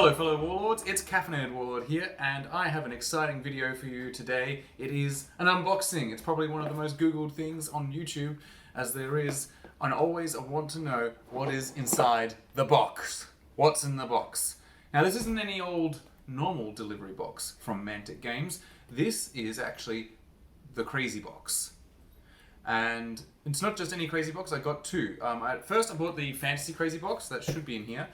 Hello fellow Warlords, it's Caffeinated Warlord here, and I have an exciting video for you today. It is an unboxing. It's probably one of the most googled things on YouTube, as there is, and always I want to know what is inside the box. What's in the box? Now this isn't any old normal delivery box from Mantic Games. This is actually the crazy box. And it's not just any crazy box, I got two. First I bought the fantasy crazy box, that should be in here.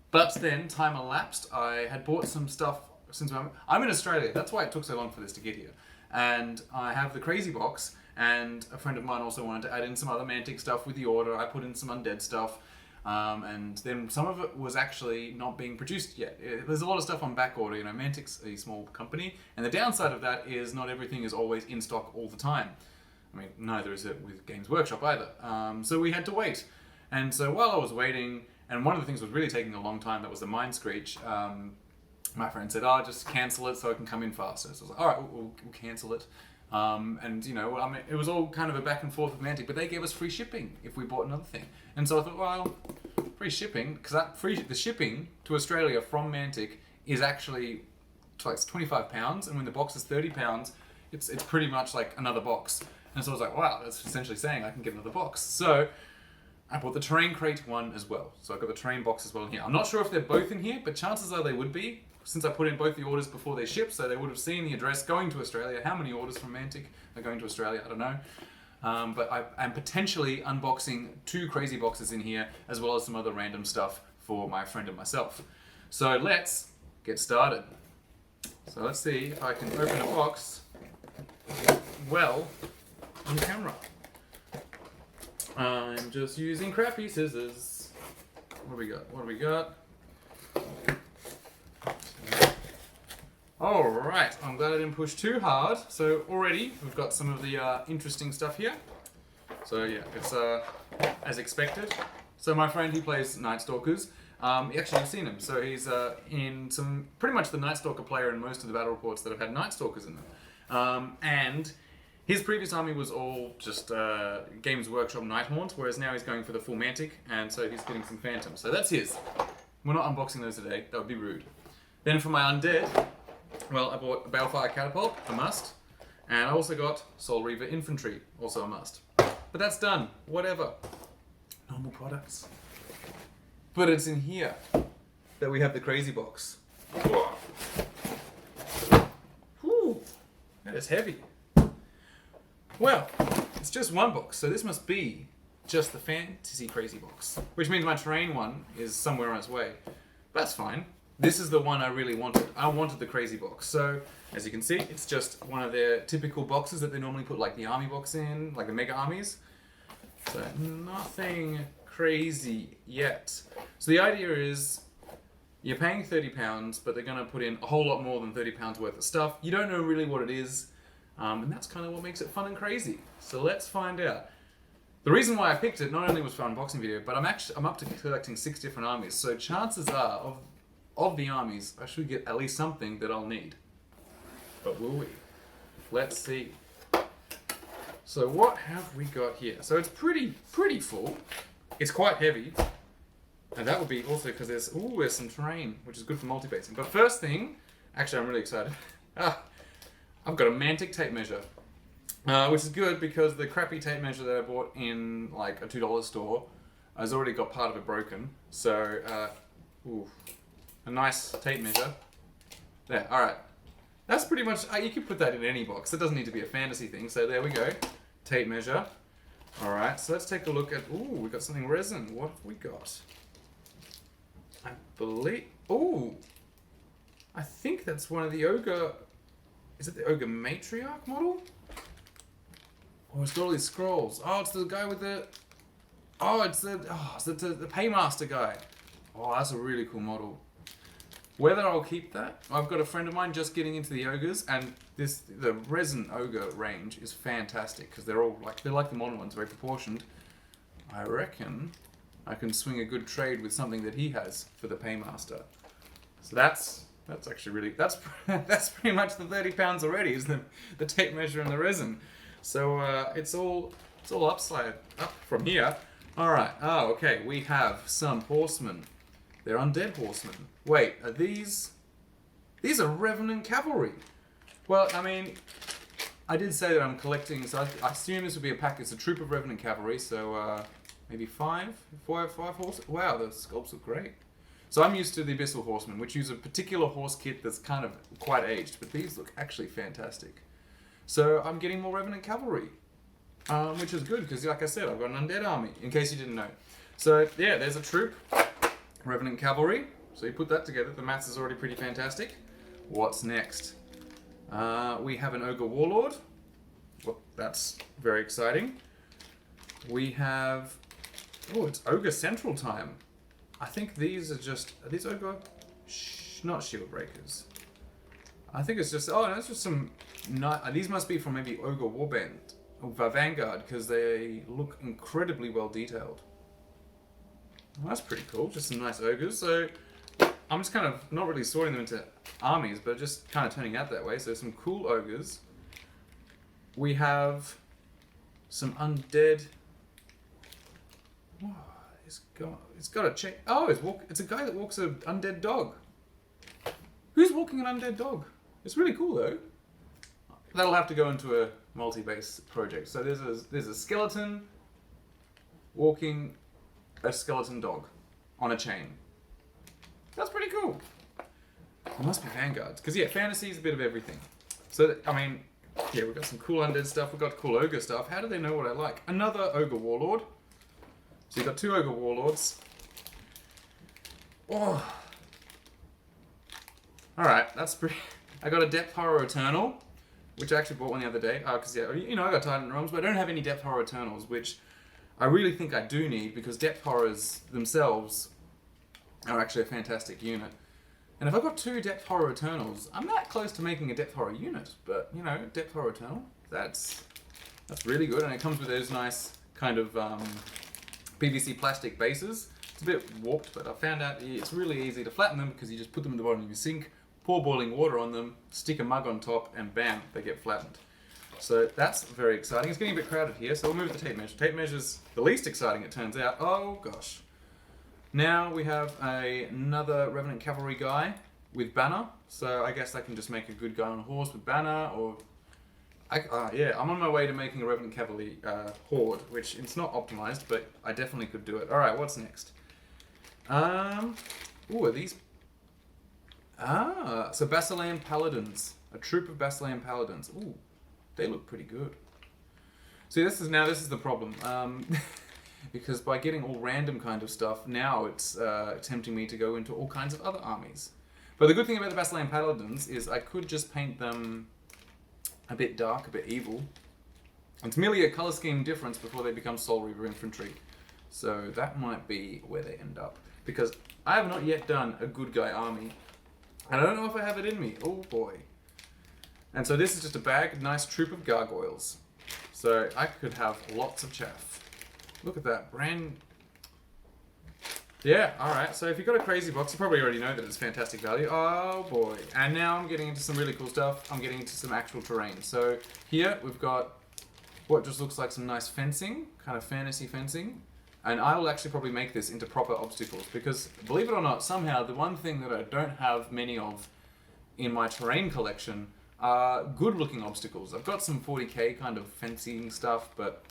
But then time elapsed, I had bought some stuff since I'm in Australia, that's why it took so long for this to get here. And I have the crazy box, and a friend of mine also wanted to add in some other Mantic stuff with the order. I put in some undead stuff, and then some of it was actually not being produced yet. There's a lot of stuff on back order, you know, Mantic's a small company, and the downside of that is not everything is always in stock all the time. I mean, neither is it with Games Workshop either. So we had to wait. And so while I was waiting, and one of the things was really taking a long time, that was the Mind Screech, my friend said, oh, just cancel it so I can come in faster. So I was like, all right, we'll cancel it. And, you know, I mean, it was all kind of a back and forth with Mantic, but they gave us free shipping if we bought another thing. And so I thought, well, free shipping, because the shipping to Australia from Mantic is actually like £25, and when the box is £30, it's pretty much like another box. And so I was like, wow, that's essentially saying I can get another box. So I bought the terrain crate one as well. So I've got the terrain box as well in here. I'm not sure if they're both in here, but chances are they would be, since I put in both the orders before they ship, so they would have seen the address going to Australia. How many orders from Mantic are going to Australia? I don't know. But I'm potentially unboxing two crazy boxes in here, as well as some other random stuff for my friend and myself. So let's get started. So let's see if I can open a box well on camera. I'm just using crappy scissors. What do we got? What do we got? Alright, I'm glad I didn't push too hard. So already we've got some of the interesting stuff here. So yeah, it's as expected. So my friend, he plays Night Stalkers. Actually, you've seen him. So he's in some, pretty much the Night Stalker player in most of the battle reports that have had Night Stalkers in them. And his previous army was all just Games Workshop Nighthaunt, whereas now he's going for the full Mantic, and so he's getting some Phantoms. So that's his. We're not unboxing those today, that would be rude. Then for my undead, well, I bought a Balefire Catapult, a must, and I also got Soul Reaver Infantry, also a must. But that's done, whatever. Normal products. But it's in here that we have the crazy box. Whew, that is heavy. Well, it's just one box, so this must be just the fantasy crazy box. Which means my terrain one is somewhere on its way. But that's fine. This is the one I really wanted. I wanted the crazy box. So, as you can see, it's just one of their typical boxes that they normally put like the army box in, like the mega armies. So, nothing crazy yet. So the idea is, you're paying £30, but they're going to put in a whole lot more than £30 worth of stuff. You don't know really what it is. And that's kind of what makes it fun and crazy. So let's find out. The reason why I picked it not only was for an unboxing video, but I'm up to collecting 6 different armies. So chances are, of the armies, I should get at least something that I'll need. But will we? Let's see. So what have we got here? So it's pretty full. It's quite heavy. And that would be also because there's some terrain, which is good for multi-basing. But first thing, actually I'm really excited. I've got a Mantic tape measure, which is good because the crappy tape measure that I bought in like a $2 store has already got part of it broken. So, a nice tape measure. There, alright. That's pretty much, you can put that in any box. It doesn't need to be a fantasy thing. So there we go, tape measure. Alright, so let's take a look at, we got something resin. What have we got? I believe, I think that's one of the Ogre. Is it the Ogre Matriarch model? Oh, it's got all these scrolls. Oh, it's the guy with the... it's the Paymaster guy. Oh, that's a really cool model. Whether I'll keep that, I've got a friend of mine just getting into the Ogres, and the resin Ogre range is fantastic, because they're like the modern ones, very proportioned. I reckon I can swing a good trade with something that he has for the Paymaster. So that's actually really, that's pretty much the £30 already, is the tape measure and the resin. So it's all up from here. All right. Oh, okay. We have some horsemen. They're undead horsemen. Wait, are these... These are Revenant Cavalry. Well, I mean, I did say that I'm collecting, so I assume this would be a pack. It's a troop of Revenant Cavalry, so maybe five horses. Wow, the sculpts look great. So I'm used to the Abyssal Horsemen, which use a particular horse kit that's kind of quite aged, but these look actually fantastic. So I'm getting more Revenant Cavalry, which is good, because like I said, I've got an undead army, in case you didn't know. So yeah, there's a troop, Revenant Cavalry. So you put that together, the maths is already pretty fantastic. What's next? We have an Ogre Warlord. Well, that's very exciting. We have... Oh, it's Ogre Central time. I think these are just... Are these Ogre... not Shield Breakers. I think it's just... Oh, no, it's just some... these must be from maybe Ogre Warband. Or Vanguard, because they look incredibly well detailed. Well, that's pretty cool. Just some nice Ogres. So... I'm just kind of not really sorting them into armies, but just kind of turning out that way. So some cool ogres. We have some undead. Whoa, it's got a check. Oh, it's a guy that walks an undead dog. Who's walking an undead dog? It's really cool though. That'll have to go into a multi-base project. So there's a skeleton walking a skeleton dog on a chain. That's pretty cool. It must be Vanguards. Because, yeah, fantasy is a bit of everything. So, I mean, yeah, we've got some cool undead stuff. We've got cool ogre stuff. How do they know what I like? Another Ogre Warlord. So you've got two Ogre Warlords. Oh. Alright, that's pretty... I got a Depth Horror Eternal, which I actually bought one the other day. Because, yeah, you know, I got Titan Realms, but I don't have any Depth Horror Eternals, which I really think I do need, because Depth Horrors themselves... are actually a fantastic unit. And if I've got two Depth Horror Eternals, I'm that close to making a Depth Horror unit. But, you know, Depth Horror Eternal, that's really good. And it comes with those nice kind of PVC plastic bases. It's a bit warped, but I found out it's really easy to flatten them because you just put them in the bottom of your sink, pour boiling water on them, stick a mug on top, and bam, they get flattened. So that's very exciting. It's getting a bit crowded here, so we'll move the tape measure. Tape measure's the least exciting, it turns out. Oh, gosh. Now we have another Revenant Cavalry guy with banner, so I guess I can just make a good guy on a horse with banner, or... yeah, I'm on my way to making a Revenant Cavalry horde, which it's not optimized, but I definitely could do it. Alright, what's next? Ooh, are these... so Basilean Paladins. A troop of Basilean Paladins. Ooh, they look pretty good. See, this is the problem. Because by getting all random kind of stuff, now it's tempting me to go into all kinds of other armies. But the good thing about the Basilean Paladins is I could just paint them a bit dark, a bit evil. It's merely a colour scheme difference before they become Soul Reaver Infantry. So that might be where they end up. Because I have not yet done a good guy army. And I don't know if I have it in me. Oh boy. And so this is just a nice troop of gargoyles. So I could have lots of chaff. Look at that, Yeah, alright, so if you've got a crazy box, you probably already know that it's fantastic value. Oh boy, and now I'm getting into some really cool stuff. I'm getting into some actual terrain. So here we've got what just looks like some nice fencing, kind of fantasy fencing. And I will actually probably make this into proper obstacles, because believe it or not, somehow the one thing that I don't have many of in my terrain collection are good looking obstacles. I've got some 40k kind of fencing stuff, but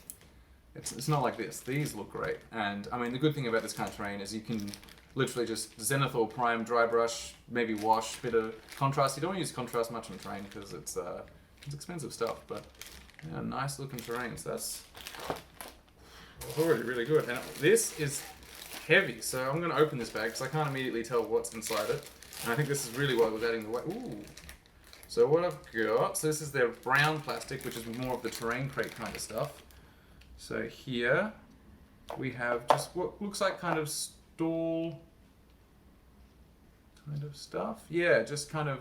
it's not like this. These look great. And I mean, the good thing about this kind of terrain is you can literally just Zenithal, Prime, Dry Brush, maybe Wash, bit of contrast. You don't want to use contrast much on terrain because it's expensive stuff, but yeah, nice looking terrain. So that's already really good. And this is heavy, so I'm going to open this bag because I can't immediately tell what's inside it. And I think this is really what was adding the weight. Ooh. So what I've got, so this is their brown plastic, which is more of the terrain crate kind of stuff. So here we have just what looks like kind of stall kind of stuff. Yeah, just kind of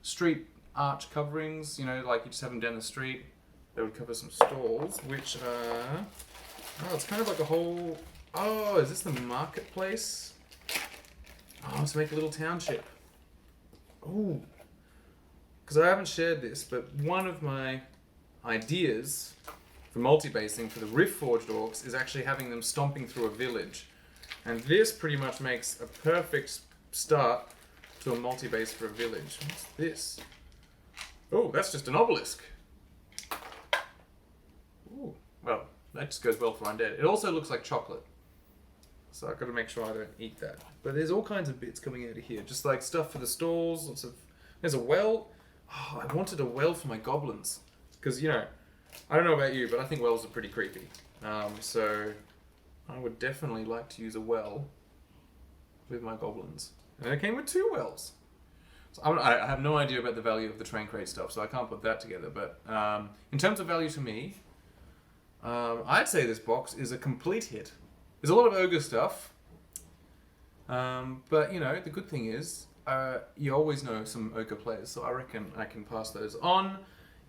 street arch coverings, you know, like you just have them down the street. They would cover some stalls, which are... Oh, it's kind of like a whole... Oh, is this the marketplace? Oh, to make a little township. Oh. Because I haven't shared this, but one of my ideas for multi-basing for the Rift Forged Orcs is actually having them stomping through a village. And this pretty much makes a perfect start to a multi-base for a village. What's this? Oh, that's just an obelisk. Ooh, well, that just goes well for undead. It also looks like chocolate. So I've got to make sure I don't eat that. But there's all kinds of bits coming out of here. Just like stuff for the stalls, lots of... There's a well. Oh, I wanted a well for my goblins. Because, you know, I don't know about you, but I think wells are pretty creepy. So I would definitely like to use a well with my goblins. And it came with 2 wells. So I have no idea about the value of the train crate stuff, so I can't put that together. But in terms of value to me, I'd say this box is a complete hit. There's a lot of ogre stuff, but you know, the good thing is you always know some ogre players, so I reckon I can pass those on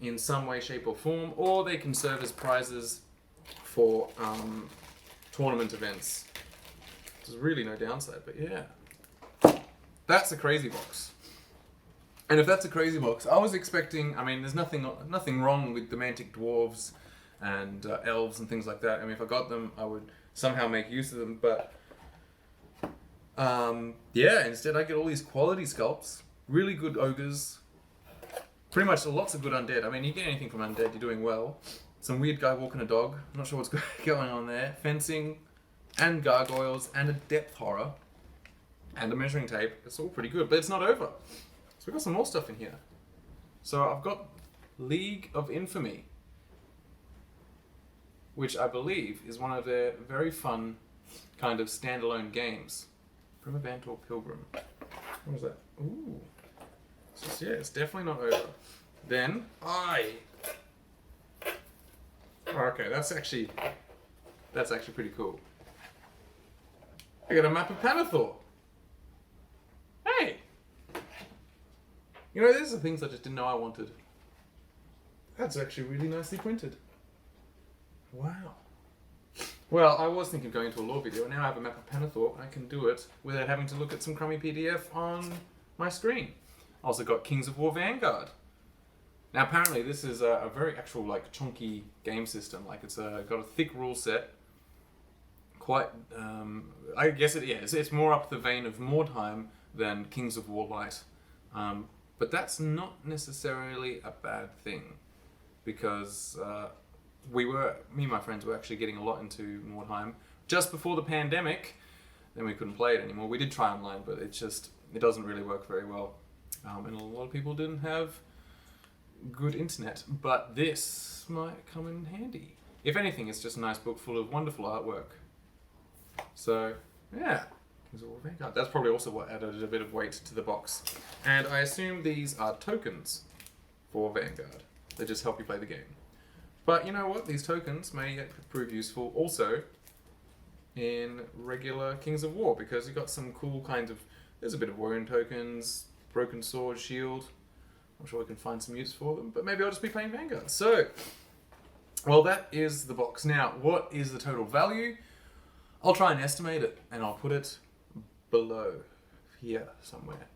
in some way, shape or form, or they can serve as prizes for tournament events. There's really no downside, but yeah. That's a crazy box. And if that's a crazy box, I was expecting, I mean, there's nothing wrong with the Mantic dwarves and elves and things like that. I mean, if I got them, I would somehow make use of them, but yeah, instead I get all these quality sculpts, really good ogres, pretty much lots of good undead. I mean, you get anything from undead, you're doing well. Some weird guy walking a dog, I'm not sure what's going on there. Fencing, and gargoyles, and a depth horror, and a measuring tape. It's all pretty good, but it's not over. So we've got some more stuff in here. So I've got League of Infamy, which I believe is one of their very fun kind of standalone games. Primavantor Pilgrim. What was that? Ooh. So yeah, it's definitely not over. Then okay, that's actually pretty cool. I got a map of Panathor. Hey! You know, these are things I just didn't know I wanted. That's actually really nicely printed. Wow. Well, I was thinking of going into a lore video, and now I have a map of Panathor, and I can do it without having to look at some crummy PDF on my screen. I also got Kings of War Vanguard. Now, apparently, this is a very actual, like, chunky game system. Like, it's got a thick rule set. Quite, I guess it's more up the vein of Mordheim than Kings of War Light. But that's not necessarily a bad thing, because me and my friends were actually getting a lot into Mordheim just before the pandemic. Then we couldn't play it anymore. We did try online, but it doesn't really work very well. And a lot of people didn't have good internet, but this might come in handy. If anything, it's just a nice book full of wonderful artwork. So, yeah. That's probably also what added a bit of weight to the box. And I assume these are tokens for Vanguard. They just help you play the game. But you know what? These tokens may yet prove useful also in regular Kings of War, because you've got some cool kinds of... There's a bit of wound tokens, broken sword, shield. I'm sure we can find some use for them, but maybe I'll just be playing Vanguard. So, well, that is the box. Now, what is the total value? I'll try and estimate it, and I'll put it below here somewhere.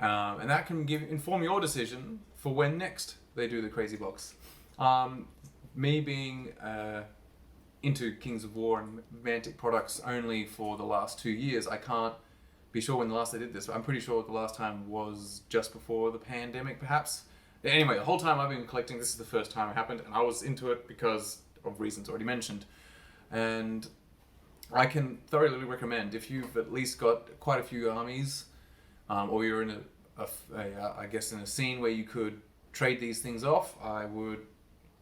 And that can inform your decision for when next they do the crazy box. Me being into Kings of War and Mantic products only for the last 2 years, I can't be sure when the last they did this, but I'm pretty sure the last time was just before the pandemic, perhaps. Anyway, the whole time I've been collecting, this is the first time it happened, and I was into it because of reasons already mentioned. And I can thoroughly recommend, if you've at least got quite a few armies, or you're in I guess in a scene where you could trade these things off, I would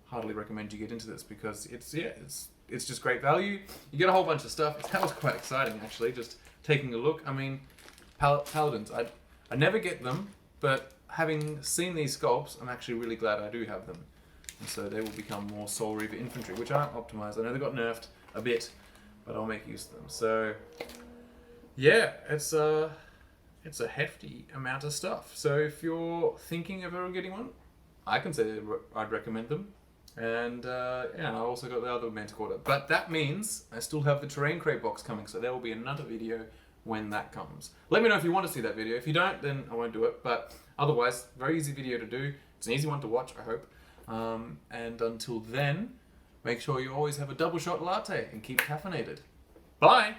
heartily recommend you get into this, because it's just great value. You get a whole bunch of stuff. That was quite exciting, actually, just taking a look. I mean, paladins, I never get them, but having seen these sculpts, I'm actually really glad I do have them. And so they will become more Soul Reaver infantry, which aren't optimized. I know they got nerfed a bit, but I'll make use of them. So, yeah, it's a hefty amount of stuff. So if you're thinking of ever getting one, I can say I'd recommend them. And yeah, I also got the other Mantic order. But that means I still have the Terrain Crate box coming, so there will be another video when that comes. Let me know if you want to see that video. If you don't, then I won't do it. But otherwise, very easy video to do. It's an easy one to watch, I hope. And until then, make sure you always have a double shot latte and keep caffeinated. Bye!